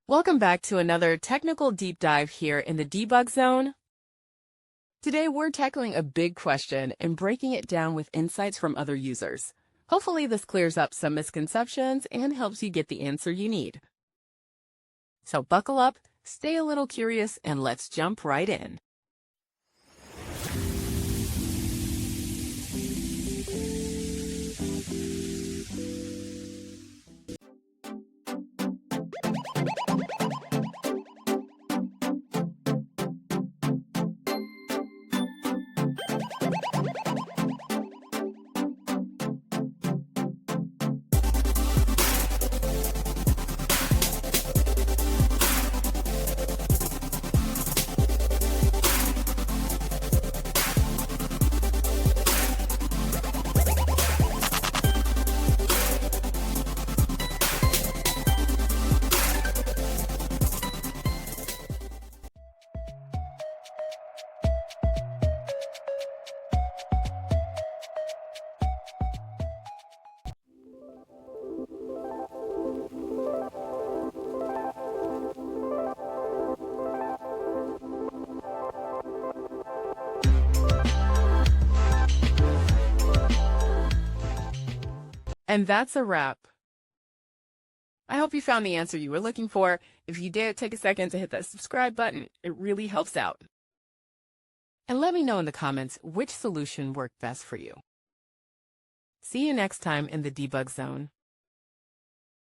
Welcome back to another technical deep dive here in the debug zone. Today we're tackling a big question and breaking it down with insights from other users. Hopefully this clears up some misconceptions and helps you get the answer you need. So buckle up, stay a little curious, and let's jump right in. And that's a wrap. I hope you found the answer you were looking for. If you did, take a second to hit that subscribe button. It really helps out. And let me know in the comments which solution worked best for you. See you next time in the debug zone.